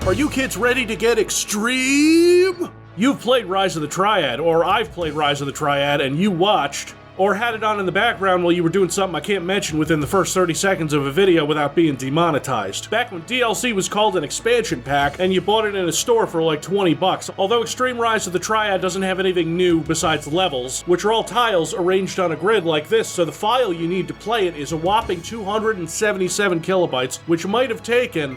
Are you kids ready to get extreme? You've played Rise of the Triad, or I've played Rise of the Triad, and you watched, or had it on in the background while you were doing something I can't mention within the first 30 seconds of a video without being demonetized. Back when DLC was called an expansion pack, and you bought it in a store for like 20 bucks. Although Extreme Rise of the Triad doesn't have anything new besides levels, which are all tiles arranged on a grid like this, so the file you need to play it is a whopping 277 kilobytes, which might have taken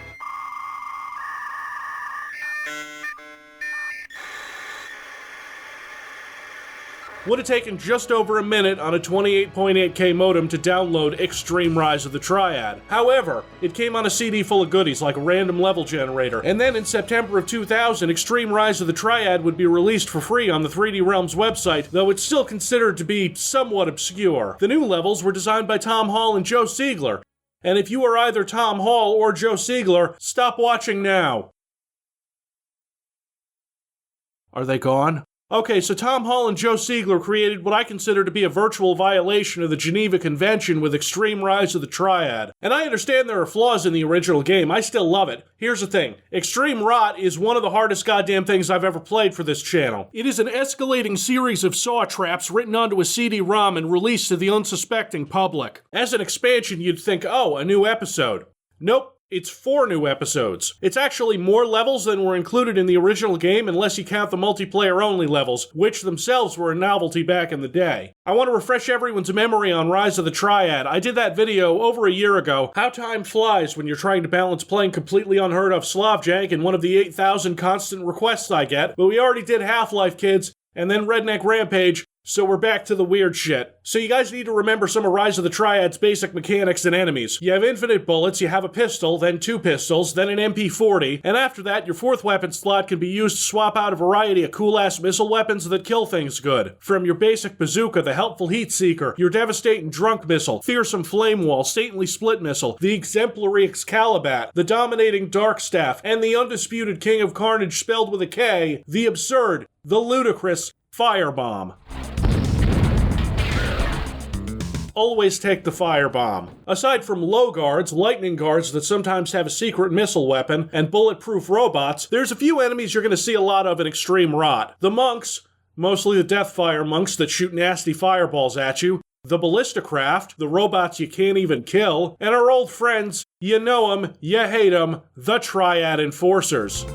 would have taken just over a minute on a 28.8K modem to download Extreme Rise of the Triad. However, it came on a CD full of goodies like a random level generator, and then in September of 2000, Extreme Rise of the Triad would be released for free on the 3D Realms website, though it's still considered to be somewhat obscure. The new levels were designed by Tom Hall and Joe Siegler, and if you are either Tom Hall or Joe Siegler, stop watching now. Are they gone? Okay, so Tom Hall and Joe Siegler created what I consider to be a virtual violation of the Geneva Convention with Extreme Rise of the Triad. And I understand there are flaws in the original game, I still love it. Here's the thing, Extreme Rot is one of the hardest goddamn things I've ever played for this channel. It is an escalating series of saw traps written onto a CD-ROM and released to the unsuspecting public. As an expansion, you'd think, oh, a new episode. Nope. It's 4 new episodes. It's actually more levels than were included in the original game unless you count the multiplayer-only levels, which themselves were a novelty back in the day. I want to refresh everyone's memory on Rise of the Triad. I did that video over a year ago. How time flies when you're trying to balance playing completely unheard of Slavjank and one of the 8,000 constant requests I get, but we already did Half-Life, kids, and then Redneck Rampage, so we're back to the weird shit. So you guys need to remember some of Rise of the Triad's basic mechanics and enemies. You have infinite bullets, you have a pistol, then 2 pistols, then an MP40, and after that, your 4th weapon slot can be used to swap out a variety of cool-ass missile weapons that kill things good. From your basic bazooka, the helpful heat seeker, your devastating drunk missile, fearsome flame wall, saintly split missile, the exemplary Excalibat, the dominating dark staff, and the undisputed king of carnage spelled with a K, the absurd, the ludicrous firebomb. Always take the firebomb. Aside from low guards, lightning guards that sometimes have a secret missile weapon, and bulletproof robots, there's a few enemies you're going to see a lot of in Extreme Rot. The monks, mostly the Deathfire monks that shoot nasty fireballs at you, the Ballistacraft, the robots you can't even kill, and our old friends, you know 'em, you hate 'em, the Triad Enforcers.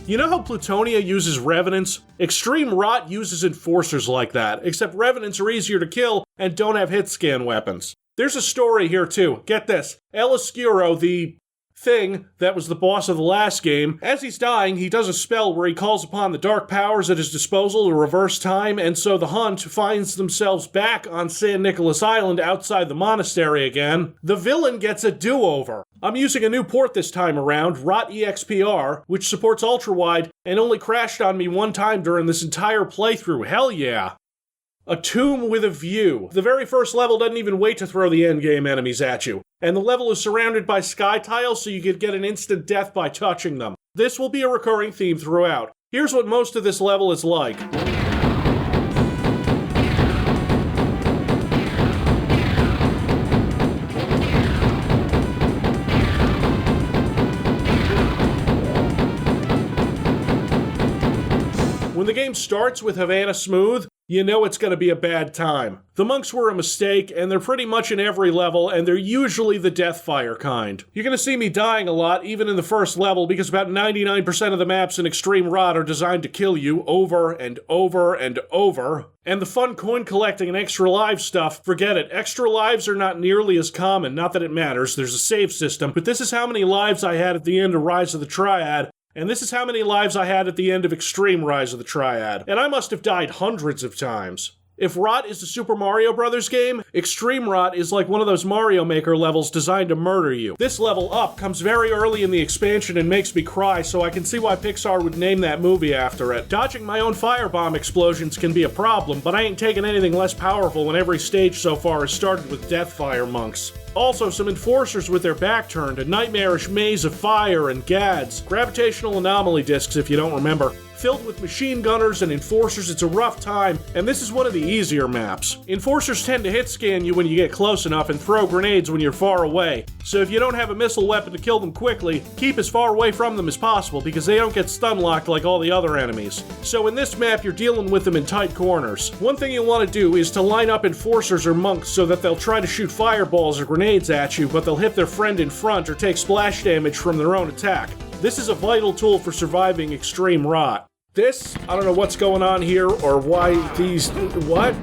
You know how Plutonia uses Revenants? Extreme Rot uses Enforcers like that, except Revenants are easier to kill and don't have hit scan weapons. There's a story here too. Get this. El Oscuro, the thing that was the boss of the last game, as he's dying, he does a spell where he calls upon the dark powers at his disposal to reverse time, and so the Hunt finds themselves back on San Nicolas Island outside the monastery again. The villain gets a do-over. I'm using a new port this time around, Rot EXPR, which supports ultra-wide and only crashed on me one time during this entire playthrough. Hell yeah. A tomb with a view. The very first level doesn't even wait to throw the endgame enemies at you, and the level is surrounded by sky tiles so you could get an instant death by touching them. This will be a recurring theme throughout. Here's what most of this level is like. When the game starts with Havana Smooth, you know it's going to be a bad time. The monks were a mistake, and they're pretty much in every level, and they're usually the Deathfire kind. You're going to see me dying a lot, even in the first level, because about 99% of the maps in Extreme Rot are designed to kill you over and over and over. And the fun coin collecting and extra lives stuff, forget it. Extra lives are not nearly as common, not that it matters, there's a save system, but this is how many lives I had at the end of Rise of the Triad, and this is how many lives I had at the end of Extreme Rise of the Triad. And I must have died hundreds of times. If Rot is a Super Mario Bros. Game, Extreme Rot is like one of those Mario Maker levels designed to murder you. This level up comes very early in the expansion and makes me cry, so I can see why Pixar would name that movie after it. Dodging my own firebomb explosions can be a problem, but I ain't taken anything less powerful when every stage so far has started with Deathfire monks. Also, some enforcers with their back turned, a nightmarish maze of fire and gads, gravitational anomaly discs if you don't remember. Filled with machine gunners and enforcers, it's a rough time, and this is one of the easier maps. Enforcers tend to hit scan you when you get close enough and throw grenades when you're far away, so if you don't have a missile weapon to kill them quickly, keep as far away from them as possible because they don't get stun locked like all the other enemies. So in this map, you're dealing with them in tight corners. One thing you'll want to do is to line up enforcers or monks so that they'll try to shoot fireballs or grenades at you, but they'll hit their friend in front or take splash damage from their own attack. This is a vital tool for surviving Extreme Rot. This, I don't know what's going on here or why these... what?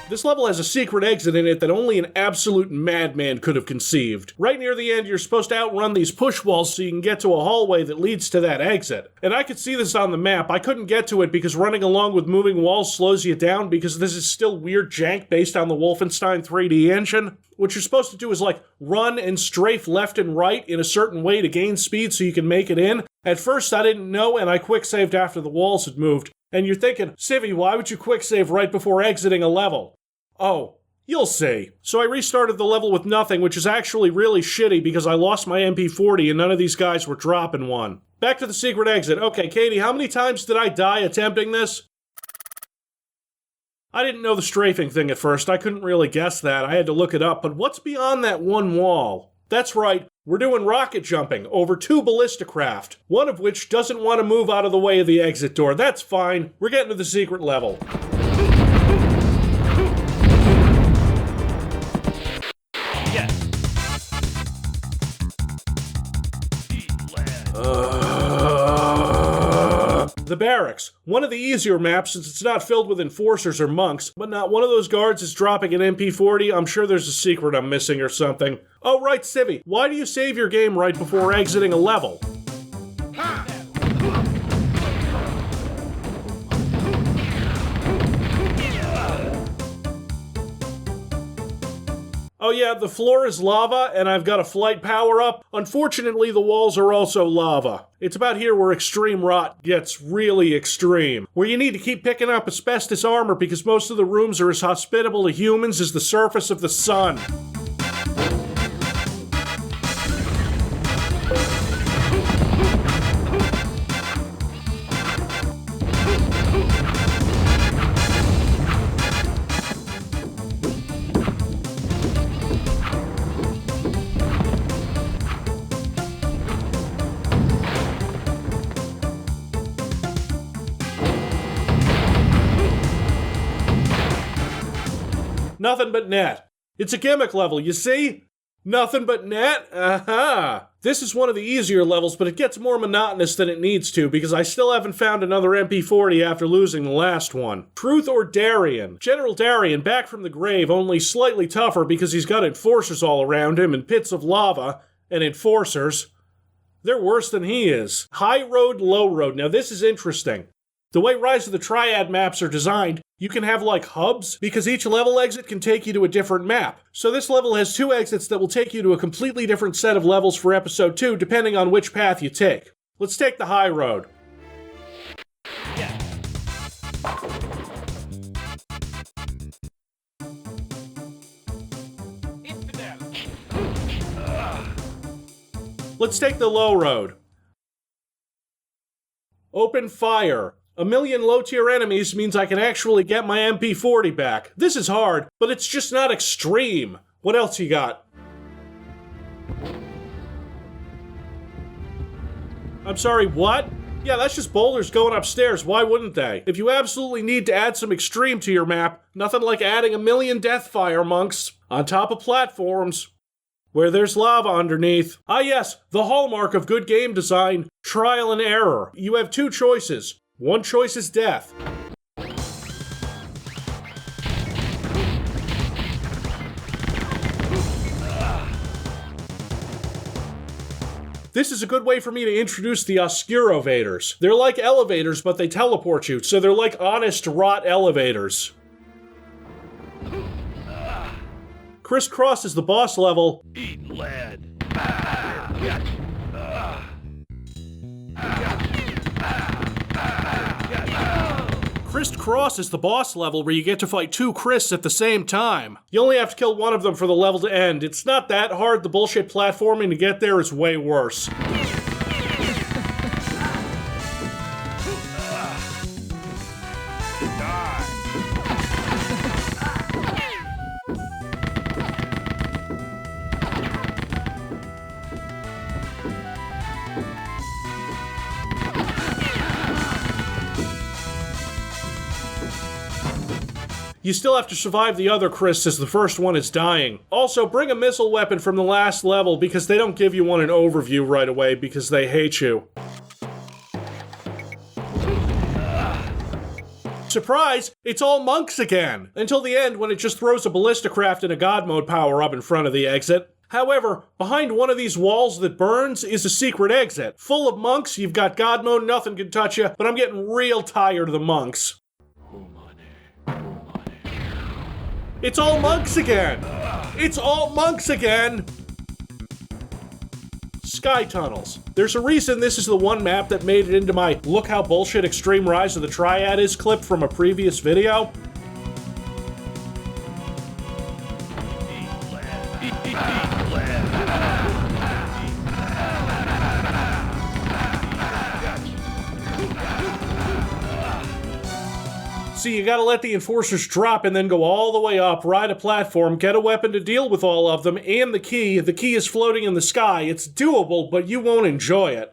This level has a secret exit in it that only an absolute madman could have conceived. Right near the end, you're supposed to outrun these push walls so you can get to a hallway that leads to that exit. And I could see this on the map. I couldn't get to it because running along with moving walls slows you down because this is still weird jank based on the Wolfenstein 3D engine. What you're supposed to do is like run and strafe left and right in a certain way to gain speed so you can make it in. At first I didn't know and I quick saved after the walls had moved. And you're thinking, Civvie, why would you quick save right before exiting a level? Oh, you'll see. So I restarted the level with nothing, which is actually really shitty because I lost my MP40 and none of these guys were dropping one. Back to the secret exit. Okay, Katie, how many times did I die attempting this? I didn't know the strafing thing at first. I couldn't really guess that. I had to look it up. But what's beyond that one wall? That's right. We're doing rocket jumping over 2 ballista craft, one of which doesn't want to move out of the way of the exit door. That's fine. We're getting to the secret level. The barracks. One of the easier maps since it's not filled with enforcers or monks, but not one of those guards is dropping an MP40. I'm sure there's a secret I'm missing or something. Oh right, Civvie, why do you save your game right before exiting a level? Oh yeah, the floor is lava, and I've got a flight power-up. Unfortunately, the walls are also lava. It's about here where Extreme Rot gets really extreme, where you need to keep picking up asbestos armor because most of the rooms are as hospitable to humans as the surface of the sun. Nothing but net. It's a gimmick level, you see? Nothing but net? Aha! This is one of the easier levels, but it gets more monotonous than it needs to because I still haven't found another MP40 after losing the last one. Truth or Darien? General Darien, back from the grave, only slightly tougher because he's got enforcers all around him and pits of lava, and enforcers. They're worse than he is. High road, low road. Now this is interesting. The way Rise of the Triad maps are designed, you can have like hubs because each level exit can take you to a different map. So this level has 2 exits that will take you to a completely different set of levels for episode 2 depending on which path you take. Let's take the high road. Yeah. Let's take the low road. Open fire. 1 million low-tier enemies means I can actually get my MP40 back. This is hard, but it's just not extreme. What else you got? I'm sorry, what? Yeah, that's just boulders going upstairs. Why wouldn't they? If you absolutely need to add some extreme to your map, nothing like adding 1 million Deathfire monks on top of platforms where there's lava underneath. Ah yes, the hallmark of good game design, trial and error. You have 2 choices. One choice is death. This is a good way for me to introduce the Oscurovators. They're like elevators, but they teleport you, so they're like honest rot elevators. Crisscross is the boss level. Eat lead. Crisscross is the boss level where you get to fight 2 Chris at the same time. You only have to kill one of them for the level to end. It's not that hard, the bullshit platforming to get there is way worse. You still have to survive the other Chris as the first one is dying. Also, bring a missile weapon from the last level because they don't give you one in overview right away because they hate you. Surprise! It's all monks again! Until the end when it just throws a ballista craft and a god mode power up in front of the exit. However, behind one of these walls that burns is a secret exit. Full of monks, you've got god mode, nothing can touch you, but I'm getting real tired of the monks. It's all monks again! It's all monks again! Sky tunnels. There's a reason this is the one map that made it into my "Look how bullshit Extreme Rise of the Triad is" clip from a previous video. See, you gotta let the enforcers drop and then go all the way up, ride a platform, get a weapon to deal with all of them, and the key. The key is floating in the sky. It's doable, but you won't enjoy it.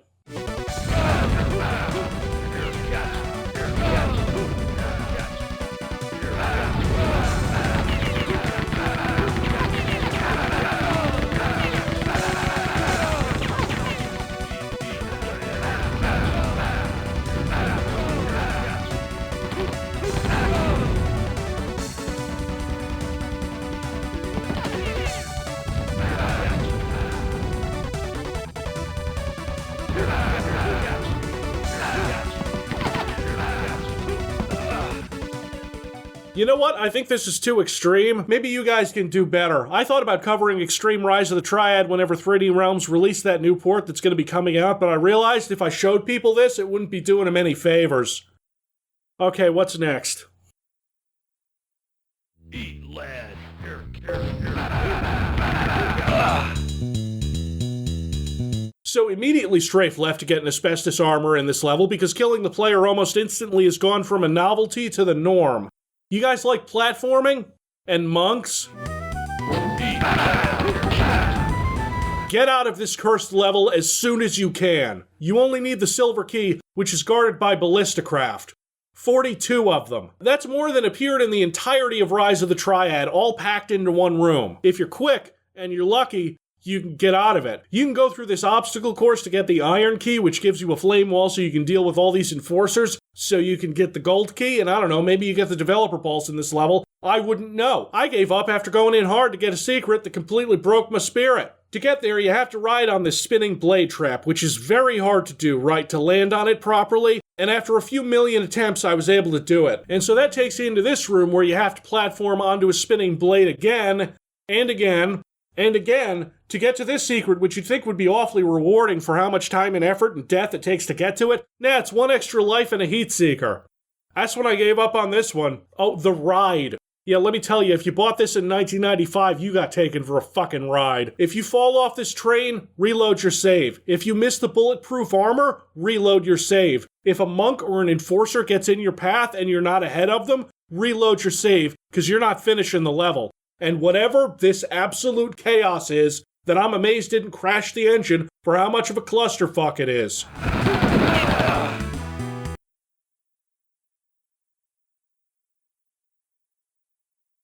You know what? I think this is too extreme. Maybe you guys can do better. I thought about covering Extreme Rise of the Triad whenever 3D Realms released that new port that's going to be coming out, but I realized if I showed people this, it wouldn't be doing them any favors. Okay, what's next? Eat lead. So immediately strafe left to get an asbestos armor in this level because killing the player almost instantly has gone from a novelty to the norm. You guys like platforming? And monks? Get out of this cursed level as soon as you can. You only need the silver key, which is guarded by ballista craft. 42 of them. That's more than appeared in the entirety of Rise of the Triad, all packed into one room. If you're quick, and you're lucky, you can get out of it. You can go through this obstacle course to get the iron key, which gives you a flame wall so you can deal with all these enforcers, so you can get the gold key, and I don't know, maybe you get the developer pulse in this level. I wouldn't know. I gave up after going in hard to get a secret that completely broke my spirit. To get there, you have to ride on this spinning blade trap, which is very hard to do, right, to land on it properly, and after a few million attempts, I was able to do it. And so that takes you into this room where you have to platform onto a spinning blade again, and again, and again, to get to this secret, which you'd think would be awfully rewarding for how much time and effort and death it takes to get to it. Nah, it's one extra life and a heat seeker. That's when I gave up on this one. Oh, the ride. Yeah, let me tell you, if you bought this in 1995, you got taken for a fucking ride. If you fall off this train, reload your save. If you miss the bulletproof armor, reload your save. If a monk or an enforcer gets in your path and you're not ahead of them, reload your save, because you're not finishing the level. And whatever this absolute chaos is, that I'm amazed didn't crash the engine for how much of a clusterfuck it is.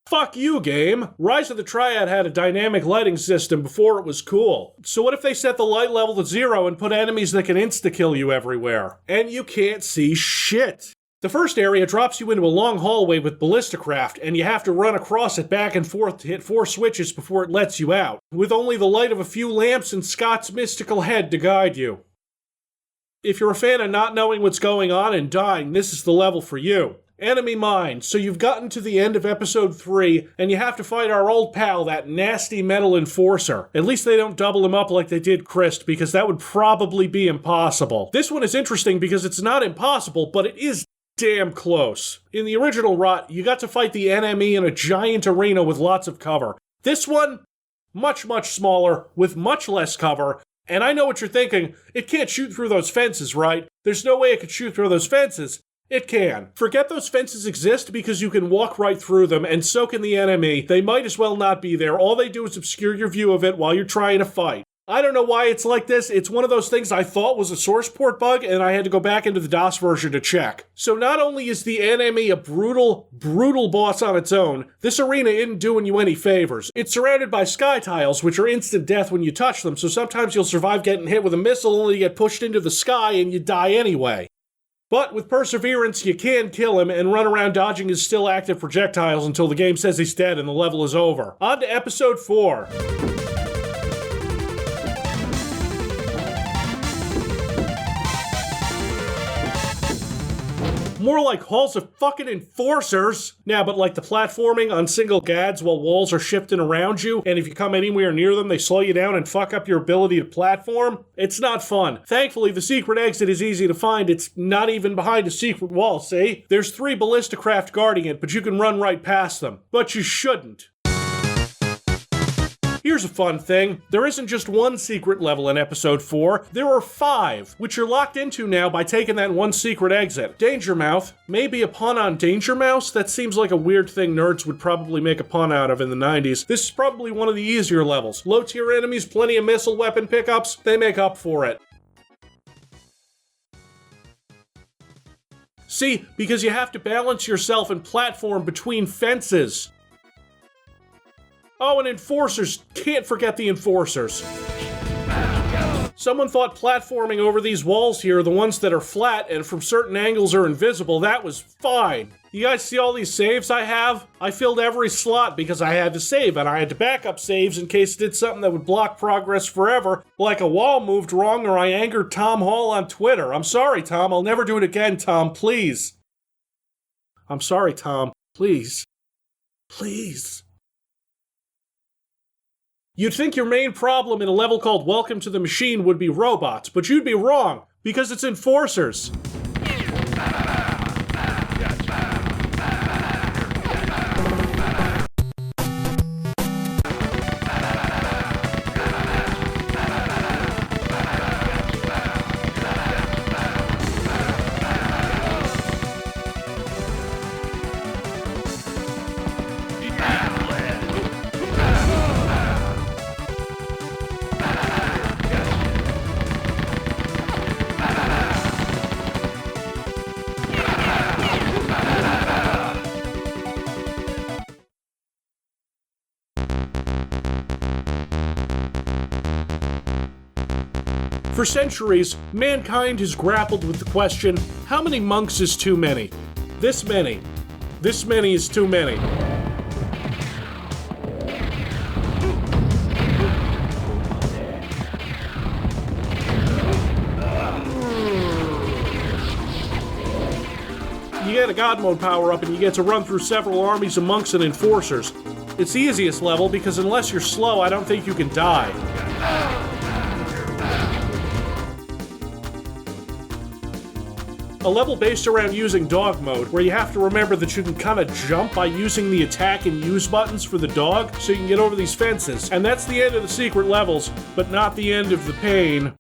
Fuck you, game. Rise of the Triad had a dynamic lighting system before it was cool. So what if they set the light level to 0 and put enemies that can insta-kill you everywhere? And you can't see shit. The first area drops you into a long hallway with ballisticraft, and you have to run across it back and forth to hit 4 switches before it lets you out, with only the light of a few lamps and Scott's mystical head to guide you. If you're a fan of not knowing what's going on and dying, this is the level for you. Enemy mine. So you've gotten to the end of episode 3, and you have to fight our old pal, that nasty metal enforcer. At least they don't double him up like they did Christ, because that would probably be impossible. This one is interesting because it's not impossible, but it is damn close. In the original Rot, you got to fight the enemy in a giant arena with lots of cover. This one, much smaller, with much less cover, and I know what you're thinking, it can't shoot through those fences, right? There's no way it could shoot through those fences. It can. Forget those fences exist because you can walk right through them, and so can the enemy. They might as well not be there. All they do is obscure your view of it while you're trying to fight. I don't know why it's like this. It's one of those things I thought was a source port bug, and I had to go back into the DOS version to check. So not only is the enemy a brutal boss on its own, this arena isn't doing you any favors. It's surrounded by sky tiles, which are instant death when you touch them, so sometimes you'll survive getting hit with a missile only to get pushed into the sky and you die anyway. But with perseverance, you can kill him and run around dodging his still active projectiles until the game says he's dead and the level is over. On to episode 4. More like halls of fucking enforcers. Now, but like the platforming on single gads while walls are shifting around you, and if you come anywhere near them, they slow you down and fuck up your ability to platform, it's not fun. Thankfully, the secret exit is easy to find. It's not even behind a secret wall, see? There's 3 ballisticraft guarding it, but you can run right past them. But you shouldn't. Here's a fun thing. There isn't just one secret level in episode 4, there are 5, which you're locked into now by taking that one secret exit. Danger Mouth, maybe a pun on Danger Mouse? That seems like a weird thing nerds would probably make a pun out of in the 90s. This is probably one of the easier levels. Low tier enemies, plenty of missile weapon pickups, they make up for it. See, because you have to balance yourself and platform between fences. Oh, and enforcers. Can't forget the enforcers. Someone thought platforming over these walls here, the ones that are flat and from certain angles are invisible, that was fine. You guys see all these saves I have? I filled every slot because I had to save, and I had to back up saves in case it did something that would block progress forever, like a wall moved wrong or I angered Tom Hall on Twitter. I'm sorry, Tom. I'll never do it again, Tom. Please. I'm sorry, Tom. Please. Please. You'd think your main problem in a level called Welcome to the Machine would be robots, but you'd be wrong, because it's enforcers. For centuries, mankind has grappled with the question, how many monks is too many? This many. This many is too many. You get a God Mode power-up and you get to run through several armies of monks and enforcers. It's the easiest level because unless you're slow, I don't think you can die. A level based around using dog mode, where you have to remember that you can kind of jump by using the attack and use buttons for the dog, so you can get over these fences. And that's the end of the secret levels, but not the end of the pain.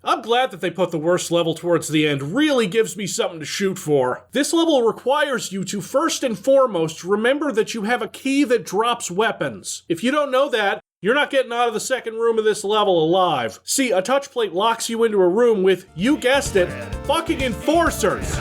I'm glad that they put the worst level towards the end. Really gives me something to shoot for. This level requires you to first and foremost remember that you have a key that drops weapons. If you don't know that, you're not getting out of the second room of this level alive. See, a touch plate locks you into a room with, you guessed it, fucking enforcers!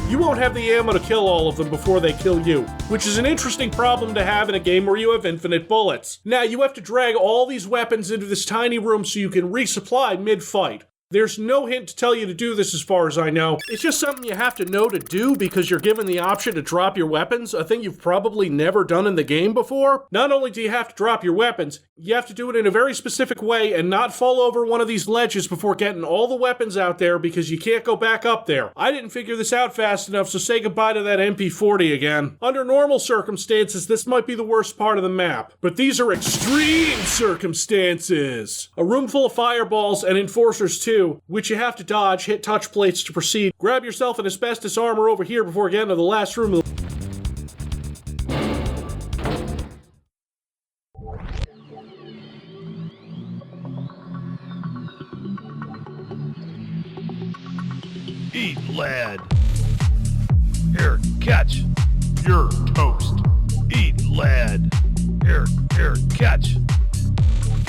you won't have the ammo to kill all of them before they kill you, which is an interesting problem to have in a game where you have infinite bullets. Now, you have to drag all these weapons into this tiny room so you can resupply mid-fight. There's no hint to tell you to do this as far as I know. It's just something you have to know to do because you're given the option to drop your weapons, a thing you've probably never done in the game before. Not only do you have to drop your weapons, you have to do it in a very specific way and not fall over one of these ledges before getting all the weapons out there because you can't go back up there. I didn't figure this out fast enough, so say goodbye to that MP40 again. Under normal circumstances, this might be the worst part of the map, but these are extreme circumstances. A room full of fireballs and enforcers too, which you have to dodge, hit touch plates to proceed. Grab yourself an asbestos armor over here before getting to the last room. Eat lead. Here, catch. You're toast. Eat lead. Here, catch.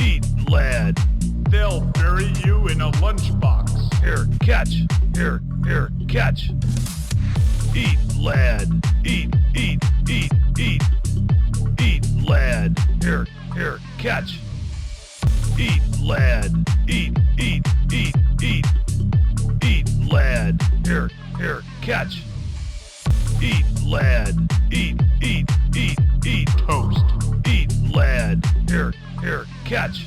Eat lead. They'll bury you in a lunchbox. Here, catch. Here, catch. Eat lead. Eat lead. Here, catch. Eat lead. Eat lead. Here, catch. Eat lead. Eat toast. Eat lead. Here, catch.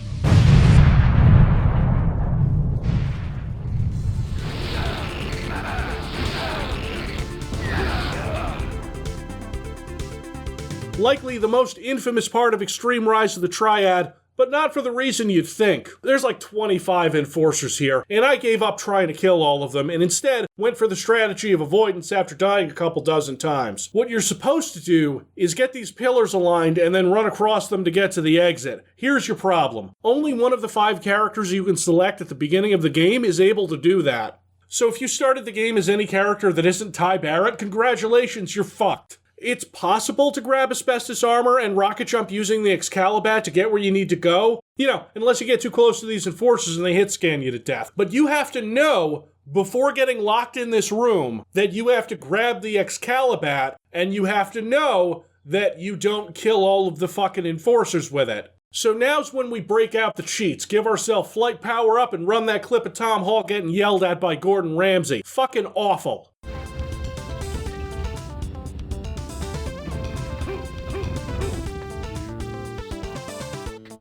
Likely the most infamous part of Extreme Rise of the Triad, but not for the reason you'd think. There's like 25 enforcers here, and I gave up trying to kill all of them, and instead went for the strategy of avoidance after dying a couple dozen times. What you're supposed to do is get these pillars aligned and then run across them to get to the exit. Here's your problem. Only one of the 5 characters you can select at the beginning of the game is able to do that. So if you started the game as any character that isn't Ty Barrett, congratulations, you're fucked. It's possible to grab asbestos armor and rocket jump using the Excalibur to get where you need to go. You know, unless you get too close to these enforcers and they hit scan you to death. But you have to know, before getting locked in this room, that you have to grab the Excalibur, and you have to know that you don't kill all of the fucking enforcers with it. So now's when we break out the cheats, give ourselves flight power up, and run that clip of Tom Hall getting yelled at by Gordon Ramsay. Fucking awful.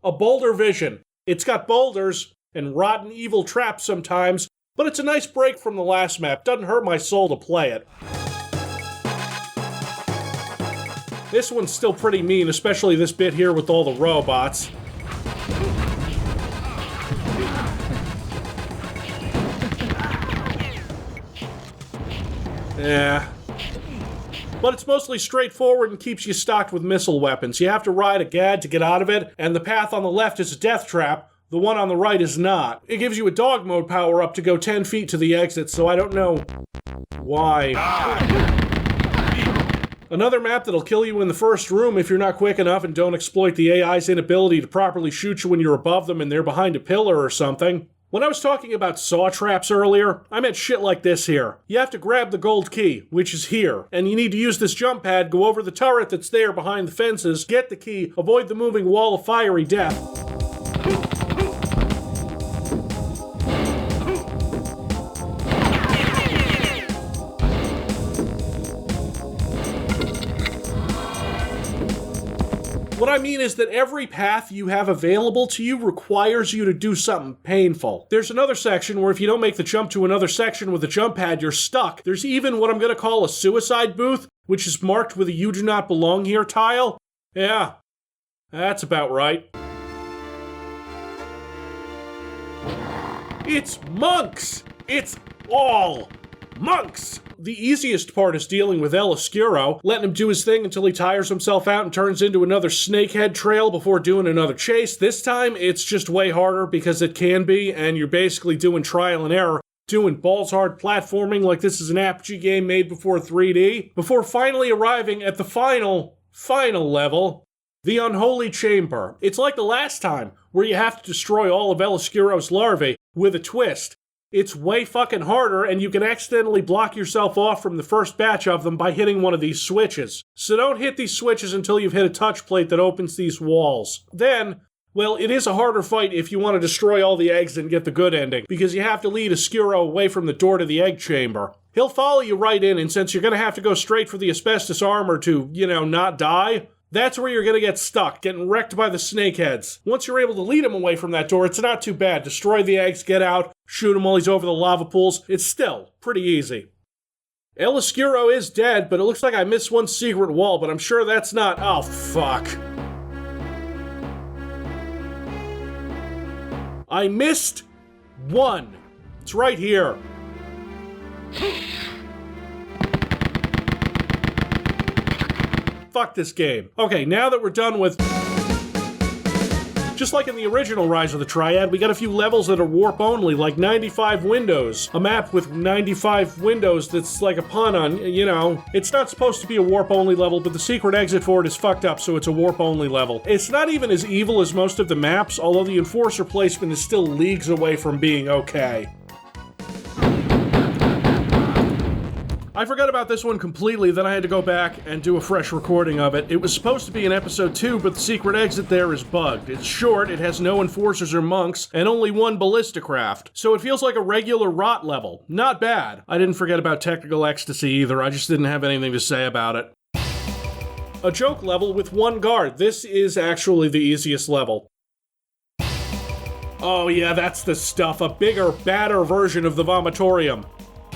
A boulder vision. It's got boulders and rotten evil traps sometimes, but it's a nice break from the last map. Doesn't hurt my soul to play it. This one's still pretty mean, especially this bit here with all the robots. Yeah. But it's mostly straightforward and keeps you stocked with missile weapons. You have to ride a gad to get out of it, and the path on the left is a death trap. The one on the right is not. It gives you a dog mode power-up to go 10 feet to the exit, so I don't know why. Another map that'll kill you in the first room if you're not quick enough and don't exploit the AI's inability to properly shoot you when you're above them and they're behind a pillar or something. When I was talking about saw traps earlier, I meant shit like this here. You have to grab the gold key, which is here, and you need to use this jump pad, go over the turret that's there behind the fences, get the key, avoid the moving wall of fiery death. What I mean is that every path you have available to you requires you to do something painful. There's another section where if you don't make the jump to another section with a jump pad, you're stuck. There's even what I'm going to call a suicide booth, which is marked with a "You do not belong here" tile. Yeah, that's about right. It's monks! It's all monks! The easiest part is dealing with El Oscuro, letting him do his thing until he tires himself out and turns into another snakehead trail before doing another chase. This time, it's just way harder because it can be, and you're basically doing trial and error, doing balls-hard platforming like this is an Apogee game made before 3D, before finally arriving at the final level, the Unholy Chamber. It's like the last time, where you have to destroy all of El Oscuro's larvae with a twist. It's way fucking harder, and you can accidentally block yourself off from the first batch of them by hitting one of these switches. So don't hit these switches until you've hit a touch plate that opens these walls. Then, well, it is a harder fight if you want to destroy all the eggs and get the good ending, because you have to lead Oscuro away from the door to the egg chamber. He'll follow you right in, and since you're going to have to go straight for the asbestos armor to, not die, that's where you're going to get stuck, getting wrecked by the snakeheads. Once you're able to lead him away from that door, it's not too bad. Destroy the eggs, get out, shoot him while he's over the lava pools. It's still pretty easy. El Oscuro is dead, but it looks like I missed one secret wall, but I'm sure that's not... Oh, fuck. I missed one. It's right here. Fuck this game. Okay, now that we're done with... Just like in the original Rise of the Triad, we got a few levels that are warp only, like 95 windows. A map with 95 windows that's like a pun on, it's not supposed to be a warp only level, but the secret exit for it is fucked up, so it's a warp only level. It's not even as evil as most of the maps, although the enforcer placement is still leagues away from being okay. I forgot about this one completely, then I had to go back and do a fresh recording of it. It was supposed to be in episode 2, but the secret exit there is bugged. It's short, it has no enforcers or monks, and only one ballista craft. So it feels like a regular rot level. Not bad. I didn't forget about technical ecstasy either, I just didn't have anything to say about it. A joke level with one guard. This is actually the easiest level. Oh yeah, that's the stuff. A bigger, badder version of the vomitorium.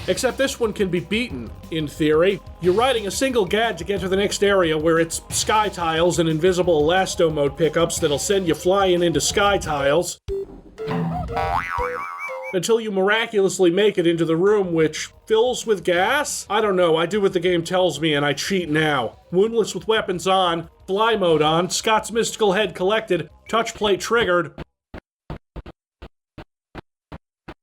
Except this one can be beaten, in theory. You're riding a single gad to get to the next area where it's sky tiles and invisible elasto mode pickups that'll send you flying into sky tiles. Until you miraculously make it into the room, which fills with gas? I don't know, I do what the game tells me and I cheat now. Woundless with weapons on, fly mode on, Scott's mystical head collected, touch plate triggered.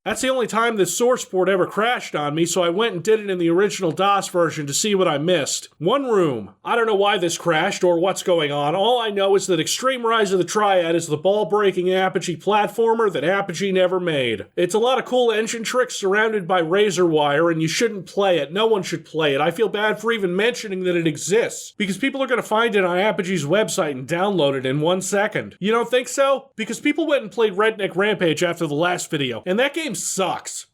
That's the only time this source port ever crashed on me, so I went and did it in the original DOS version to see what I missed. One room. I don't know why this crashed or what's going on. All I know is that Extreme Rise of the Triad is the ball-breaking Apogee platformer that Apogee never made. It's a lot of cool engine tricks surrounded by razor wire, and you shouldn't play it. No one should play it. I feel bad for even mentioning that it exists, because people are going to find it on Apogee's website and download it in 1 second. You don't think so? Because people went and played Redneck Rampage after the last video, and that game sucks.